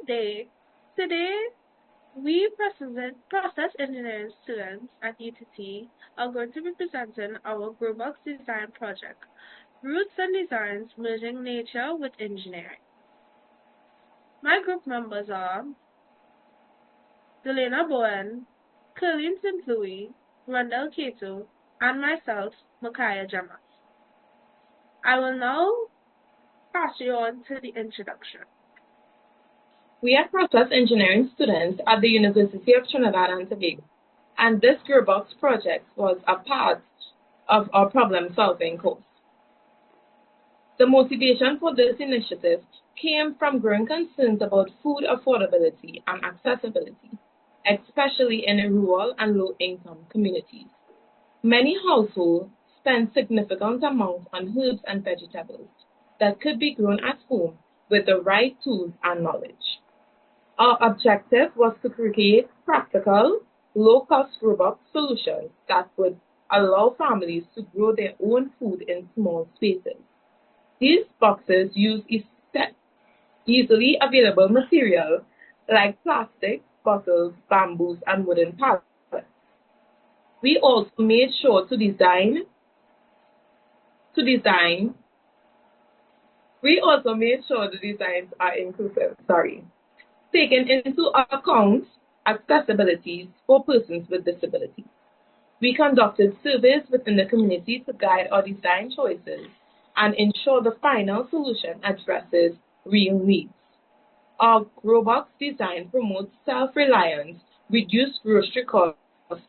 Good day. Today, we process engineering students at UTT are going to be presenting our Growbox design project, Roots and Designs Merging Nature with Engineering. My group members are Delena Bowen, Colleen St. Louis, Rondell Cato, and myself, Makaya Jamas. I will now pass you on to the introduction. We are process engineering students at the University of Trinidad and Tobago, and this Gearbox project was a part of our problem-solving course. The motivation for this initiative came from growing concerns about food affordability and accessibility, especially in rural and low-income communities. Many households spend significant amounts on herbs and vegetables that could be grown at home with the right tools and knowledge. Our objective was to create practical, low-cost robot solutions that would allow families to grow their own food in small spaces. These boxes use easily available material like plastic, bottles, bamboos, and wooden pallets. We also made sure to design We also made sure the designs are inclusive, taking into account accessibilities for persons with disabilities. We conducted surveys within the community to guide our design choices and ensure the final solution addresses real needs. Our Growbox design promotes self-reliance, reduces grocery costs,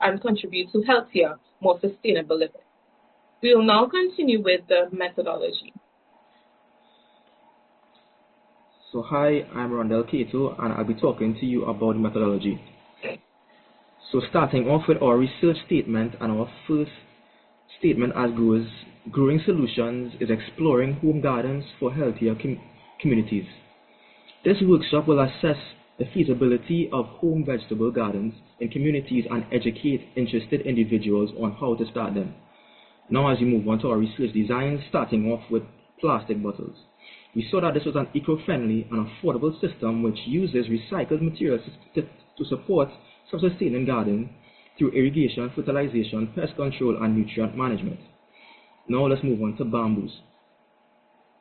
and contributes to healthier, more sustainable living. We will now continue with the methodology. So hi, I'm Rondell Cato, and I'll be talking to you about methodology. So starting off with our research statement, and our first statement as goes, Growing Solutions is exploring home gardens for healthier communities. This workshop will assess the feasibility of home vegetable gardens in communities and educate interested individuals on how to start them. Now as we move on to our research design, starting off with plastic bottles. We saw that this was an eco-friendly and affordable system which uses recycled materials to support self-sustaining gardening through irrigation, fertilization, pest control, and nutrient management. Now let's move on to bamboos.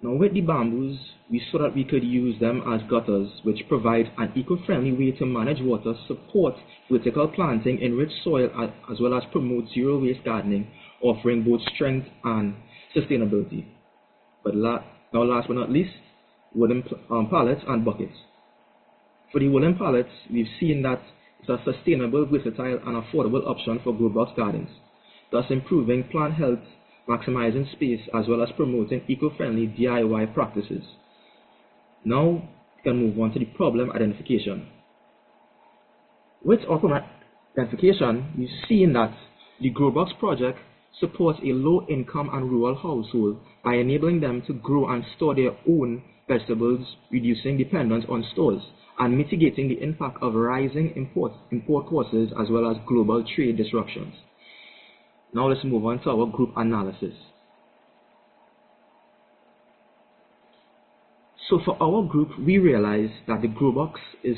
Now with the bamboos, we saw that we could use them as gutters, which provide an eco-friendly way to manage water, support vertical planting, enrich soil, as well as promote zero-waste gardening, offering both strength and sustainability. But now last but not least, wooden pallets and buckets. For the wooden pallets, we've seen that it's a sustainable, versatile, and affordable option for Growbox gardens, thus improving plant health, maximizing space, as well as promoting eco-friendly DIY practices. Now, we can move on to the problem identification. With our problem identification, we've seen that the Growbox project supports a low-income and rural household by enabling them to grow and store their own vegetables, reducing dependence on stores, and mitigating the impact of rising import costs as well as global trade disruptions. Now let's move on to our group analysis. So for our group, we realized that the Growbox is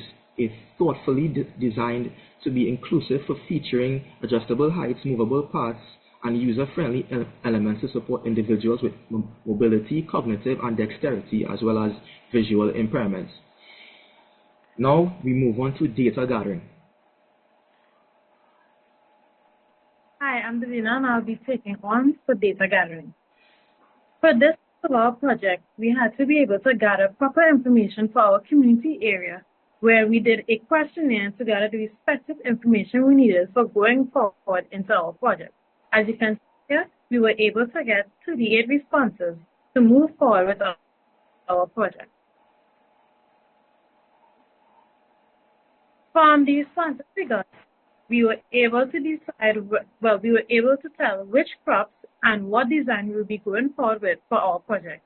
thoughtfully designed to be inclusive for featuring adjustable heights, movable parts, and user-friendly elements to support individuals with mobility, cognitive, and dexterity, as well as visual impairments. Now we move on to data gathering. Hi, I'm Davina, and I'll be taking on for data gathering. For this project, we had to be able to gather proper information for our community area, where we did a questionnaire to gather the respective information we needed for going forward into our project. As you can see here, we were able to get 38 responses to move forward with our project. From the responses we got, we were able to tell which crops and what design we will be going forward with for our project.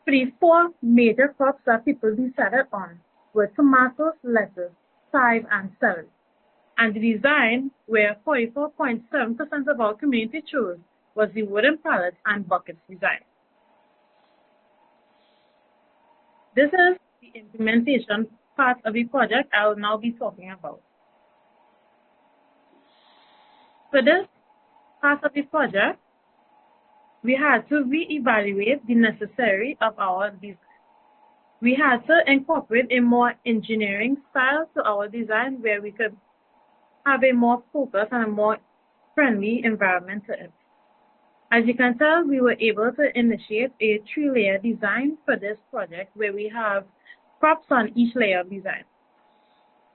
For the 4 major crops that people decided on were tomatoes, lettuce, chive, and celery. And the design where 44.7% of our community chose was the wooden pallets and buckets design. This is the implementation part of the project I will now be talking about. For this part of the project, we had to reevaluate the necessary of our design. We had to incorporate a more engineering style to our design where we could have a more focused and a more friendly environment to it. As you can tell, we were able to initiate a 3-layer design for this project where we have props on each layer of design.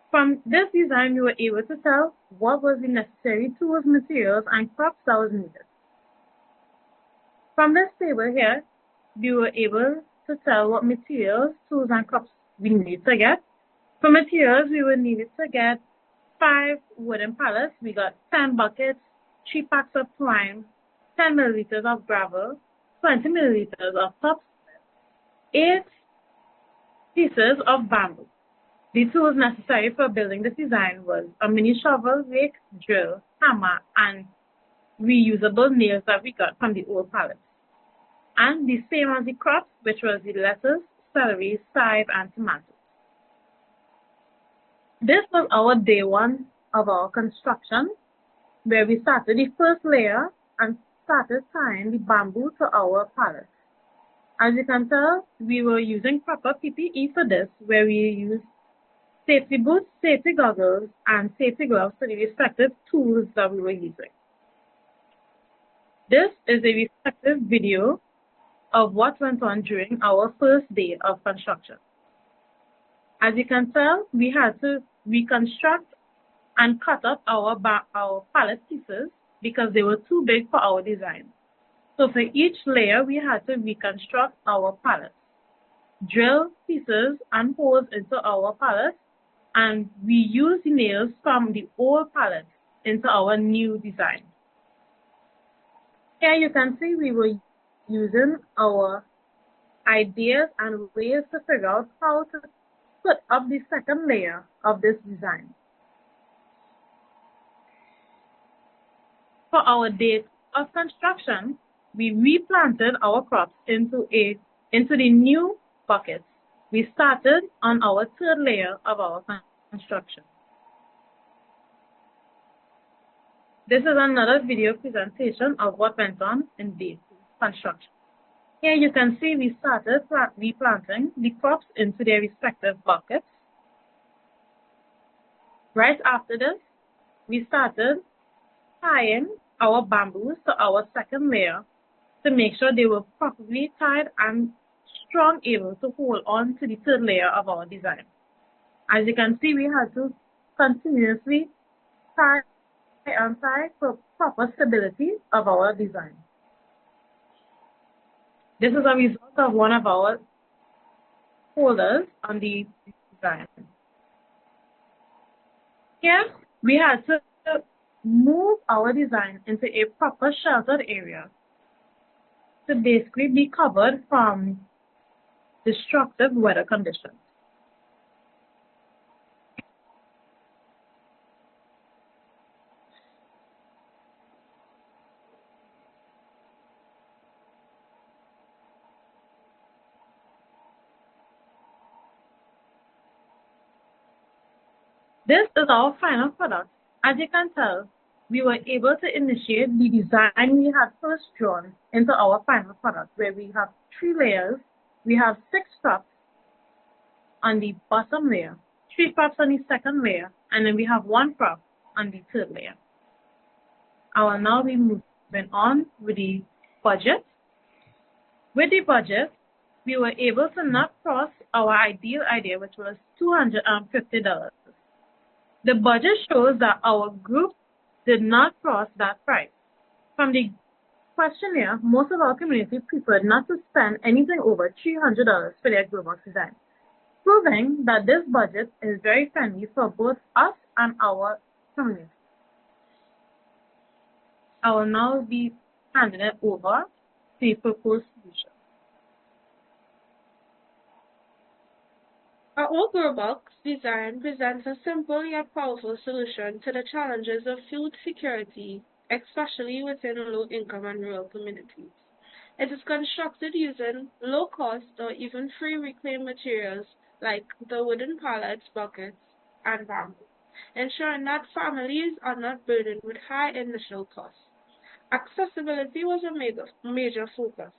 From this design, we were able to tell what was the necessary tools, materials, and props that was needed. From this table here, we were able to tell what materials, tools, and props we need to get. For materials, we were needed to get 5 wooden pallets. We got 10 buckets, 3 packs of twine, 10 milliliters of gravel, 20 milliliters of topsoil, 8 pieces of bamboo. The tools necessary for building this design was a mini shovel, rake, drill, hammer, and reusable nails that we got from the old pallets. And the same as the crops, which was the lettuce, celery, chive, and tomatoes. This was our day 1 of our construction, where we started the first layer and started tying the bamboo to our pallets. As you can tell, we were using proper PPE for this, where we used safety boots, safety goggles, and safety gloves for the respective tools that we were using. This is a respective video of what went on during our first day of construction. As you can tell, we had to reconstruct and cut up our pallet pieces because they were too big for our design. So for each layer, we had to reconstruct our pallets, drill pieces and holes into our pallets, and we used the nails from the old pallets into our new design. Here you can see we were using our ideas and ways to figure out how to put up the second layer of this design. For our day of construction, we replanted our crops into the new buckets. We started on our 3rd layer of our construction. This is another video presentation of what went on in day 2 construction. Here you can see we started replanting the crops into their respective buckets. Right after this, we started tying our bamboos to our 2nd layer to make sure they were properly tied and strong, able to hold on to the 3rd layer of our design. As you can see, we had to continuously tie and tie for proper stability of our design. This is a result of one of our holders on the design. Here, we had to move our design into a proper sheltered area to basically be covered from destructive weather conditions. This is our final product. As you can tell, we were able to initiate the design we had first drawn into our final product, where we have 3 layers. We have 6 props on the bottom layer, 3 props on the 2nd layer, and then we have 1 prop on the 3rd layer. I will now be moving on with the budget. With the budget, we were able to not cross our ideal idea, which was $250. The budget shows that our group did not cross that price. From the questionnaire, most of our community preferred not to spend anything over $300 for their grow box design, proving that this budget is very friendly for both us and our community. I will now be handing it over to the proposed solution. Our grow box design presents a simple yet powerful solution to the challenges of food security, especially within low-income and rural communities. It is constructed using low-cost or even free reclaimed materials like the wooden pallets, buckets, and bamboo, ensuring that families are not burdened with high initial costs. Accessibility was a major focus.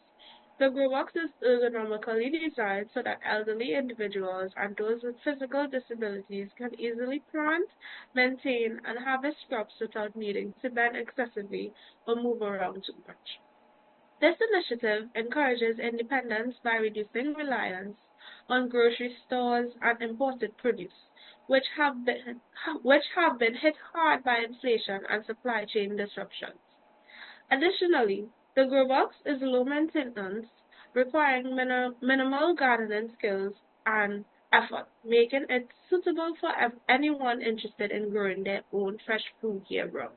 The grow box is ergonomically designed so that elderly individuals and those with physical disabilities can easily plant, maintain, and harvest crops without needing to bend excessively or move around too much. This initiative encourages independence by reducing reliance on grocery stores and imported produce, which have been hit hard by inflation and supply chain disruptions. Additionally, the grow box is low maintenance, requiring minimal gardening skills and effort, making it suitable for anyone interested in growing their own fresh food year-round.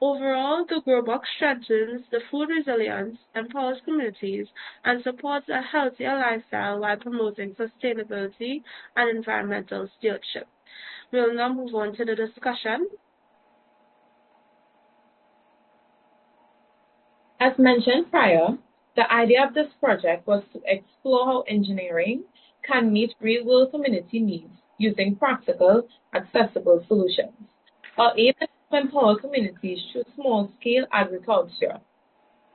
Overall, the grow box strengthens the food resilience, empowers communities, and supports a healthier lifestyle while promoting sustainability and environmental stewardship. We'll now move on to the discussion. As mentioned prior, the idea of this project was to explore how engineering can meet real-world community needs using practical, accessible solutions. Our aim is to empower communities through small-scale agriculture.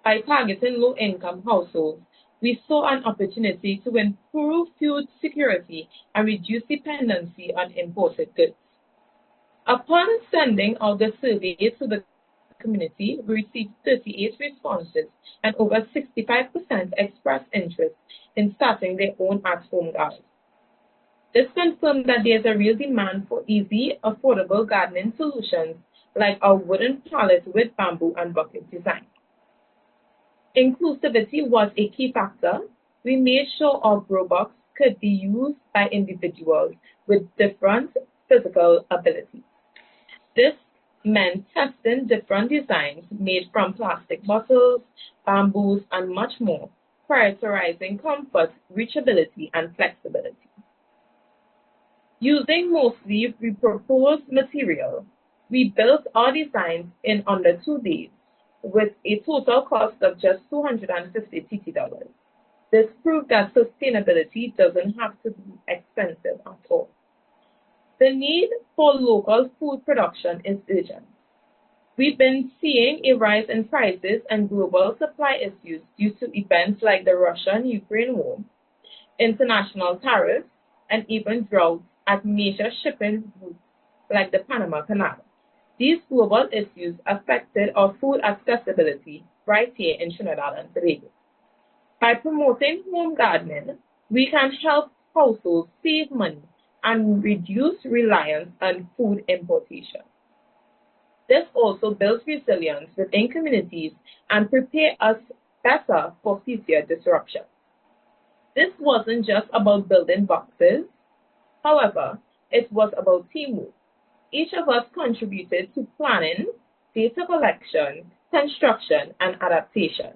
By targeting low-income households, we saw an opportunity to improve food security and reduce dependency on imported goods. Upon sending out the survey to the community, we received 38 responses and over 65% expressed interest in starting their own at-home garden. This confirmed that there is a real demand for easy, affordable gardening solutions like our wooden pallet with bamboo and bucket design. Inclusivity was a key factor. We made sure our grow box could be used by individuals with different physical abilities. This meant testing different designs made from plastic bottles, bamboos, and much more, prioritizing comfort, reachability, and flexibility. Using mostly repurposed material, we built our designs in under 2 days with a total cost of just $250 TT. This proved that sustainability doesn't have to be expensive at all. The need for local food production is urgent. We've been seeing a rise in prices and global supply issues due to events like the Russian-Ukraine war, international tariffs, and even droughts at major shipping routes like the Panama Canal. These global issues affected our food accessibility right here in Trinidad and Tobago. By promoting home gardening, we can help households save money and reduce reliance on food importation. This also builds resilience within communities and prepares us better for future disruptions. This wasn't just about building boxes. However, it was about teamwork. Each of us contributed to planning, data collection, construction, and adaptation.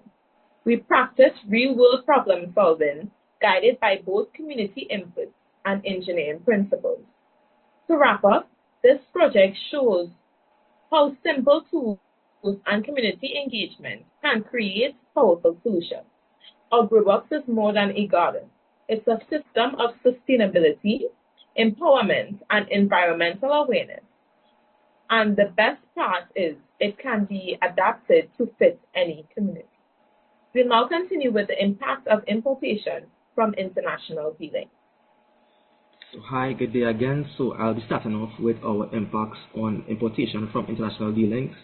We practiced real-world problem solving, guided by both community inputs and engineering principles. To wrap up, this project shows how simple tools and community engagement can create powerful solutions. Our grow box is more than a garden. It's a system of sustainability, empowerment, and environmental awareness. And the best part is it can be adapted to fit any community. We'll now continue with the impact of importation from international dealing. So hi, good day again. So I'll be starting off with our impacts on importation from international dealings.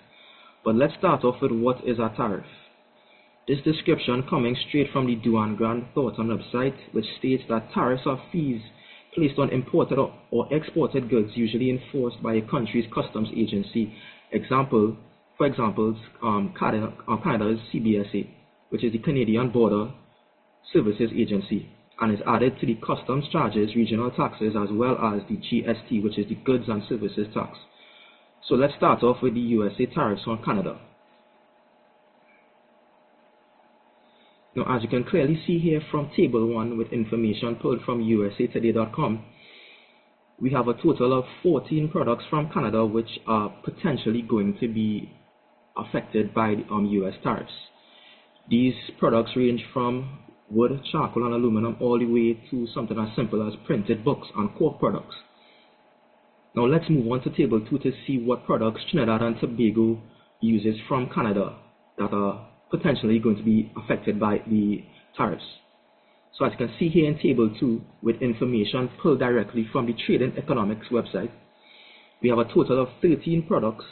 But let's start off with what is a tariff. This description coming straight from the Duan Grand Thornton website, which states that tariffs are fees placed on imported or exported goods usually enforced by a country's customs agency. For example, Canada's CBSA, which is the Canadian Border Services Agency, and is added to the customs charges, regional taxes, as well as the GST, which is the Goods and Services Tax. So let's start off with the USA tariffs on Canada. Now, as you can clearly see here from Table 1 with information pulled from usatoday.com, we have a total of 14 products from Canada which are potentially going to be affected by the US tariffs. These products range from wood, charcoal, and aluminum, all the way to something as simple as printed books and cork products. Now let's move on to table 2 to see what products Trinidad and Tobago uses from Canada that are potentially going to be affected by the tariffs. So as you can see here in table 2, with information pulled directly from the Trading Economics website, we have a total of 13 products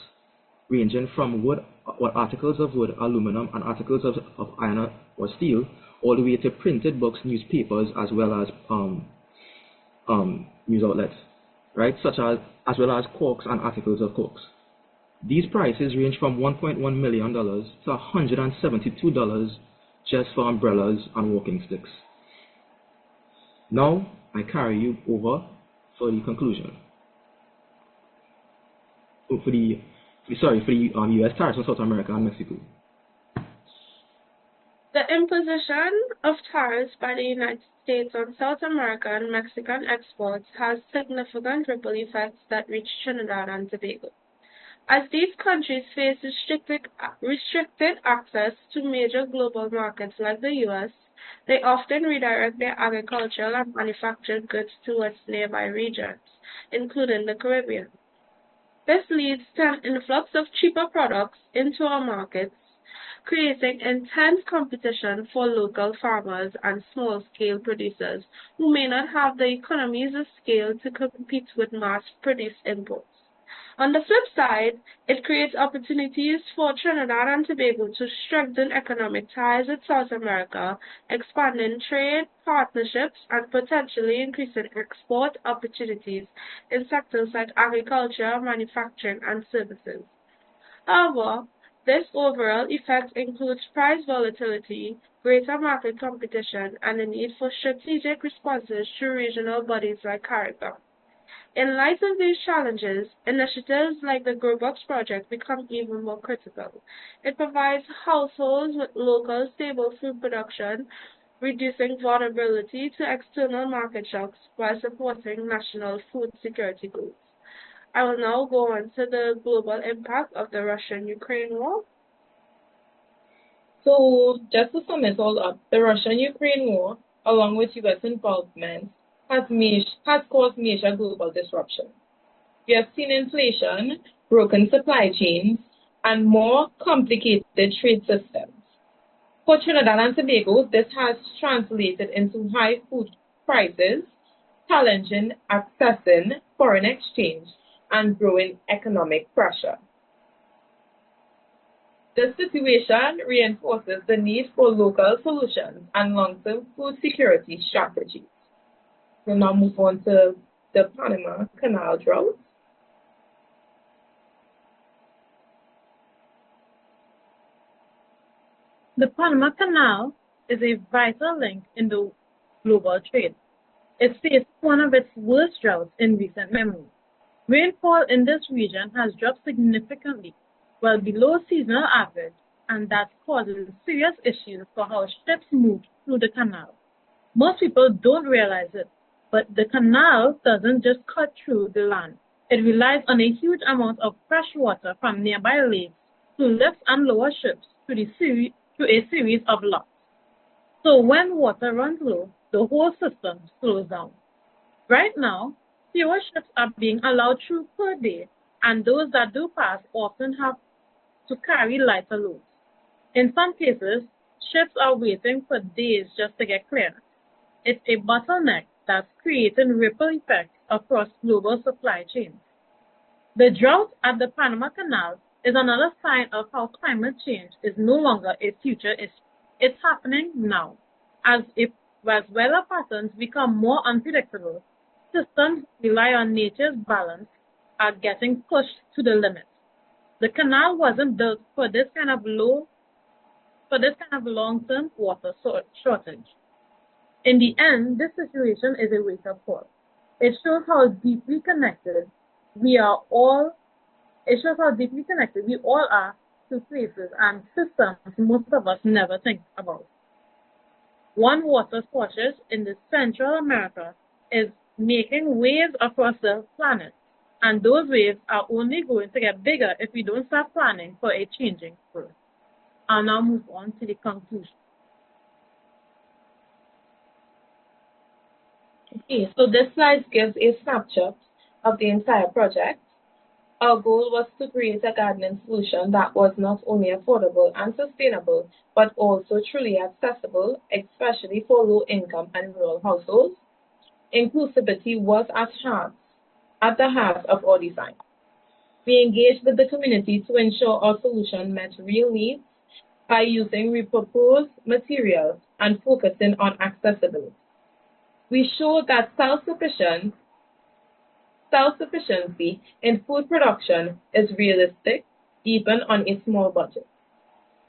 ranging from wood, or articles of wood, aluminum, and articles of iron or steel, all the way to printed books, newspapers, as well as news outlets, right? As well as corks and articles of corks. These prices range from $1.1 million to $172 just for umbrellas and walking sticks. Now I carry you over for the conclusion. For the U.S. tariffs on South America and Mexico. The imposition of tariffs by the United States on South America and Mexican exports has significant ripple effects that reach Trinidad and Tobago. As these countries face restricted access to major global markets like the U.S., they often redirect their agricultural and manufactured goods towards nearby regions, including the Caribbean. This leads to an influx of cheaper products into our markets, creating intense competition for local farmers and small-scale producers who may not have the economies of scale to compete with mass-produced imports. On the flip side, it creates opportunities for Trinidad and Tobago to strengthen economic ties with South America, expanding trade partnerships and potentially increasing export opportunities in sectors like agriculture, manufacturing, and services. However, this overall effect includes price volatility, greater market competition, and the need for strategic responses through regional bodies like CARICOM. In light of these challenges, initiatives like the GrowBox project become even more critical. It provides households with local, stable food production, reducing vulnerability to external market shocks while supporting national food security goals. I will now go on to the global impact of the Russian-Ukraine war. So, just to sum it all up, the Russian-Ukraine war, along with U.S. involvement, has caused major global disruption. We have seen inflation, broken supply chains, and more complicated trade systems. For Trinidad and Tobago, this has translated into high food prices, challenging accessing foreign exchange, and growing economic pressure. This situation reinforces the need for local solutions and long-term food security strategies. We'll now move on to the Panama Canal drought. The Panama Canal is a vital link in the global trade. It faced one of its worst droughts in recent memory. Rainfall in this region has dropped significantly, well below seasonal average, and that causes serious issues for how ships move through the canal. Most people don't realize it, but the canal doesn't just cut through the land. It relies on a huge amount of fresh water from nearby lakes to lift and lower ships through a series of locks. So when water runs low, the whole system slows down. Right now, fewer ships are being allowed through per day, and those that do pass often have to carry lighter loads. In some cases, ships are waiting for days just to get clearance. It's a bottleneck that's creating ripple effects across global supply chains. The drought at the Panama Canal is another sign of how climate change is no longer a future issue. It's happening now. As weather patterns become more unpredictable, systems that rely on nature's balance are getting pushed to the limit. The canal wasn't built for this kind of long-term water shortage. In the end, this situation is a wake-up call. It shows how deeply connected we all are to places and systems most of us never think about. One water shortage in the Central America is making waves across the planet, and those waves are only going to get bigger if we don't start planning for a changing world. I'll now move on to the conclusion. Okay, so this slide gives a snapshot of the entire project. Our goal was to create a gardening solution that was not only affordable and sustainable, but also truly accessible, especially for low-income and rural households. Inclusivity was at the heart of our design. We engaged with the community to ensure our solution met real needs by using repurposed materials and focusing on accessibility. We showed that self-sufficiency in food production is realistic even on a small budget.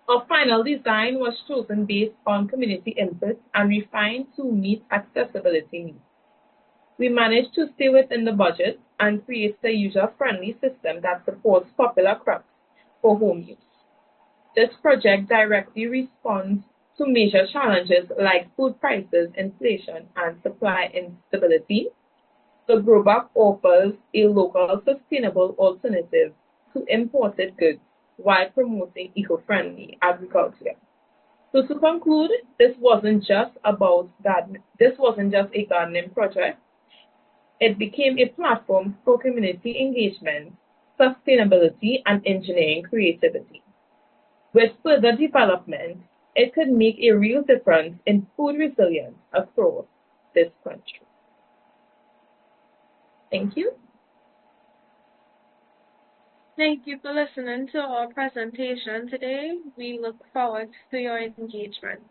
Our final design was chosen based on community input and refined to meet accessibility needs. We managed to stay within the budget and create a user-friendly system that supports popular crops for home use. This project directly responds to major challenges like food prices, inflation, and supply instability. The Growback offers a local sustainable alternative to imported goods while promoting eco-friendly agriculture. So to conclude, this wasn't just a gardening project. It became a platform for community engagement, sustainability, and engineering creativity. With further development, it could make a real difference in food resilience across this country. Thank you. Thank you for listening to our presentation today. We look forward to your engagement.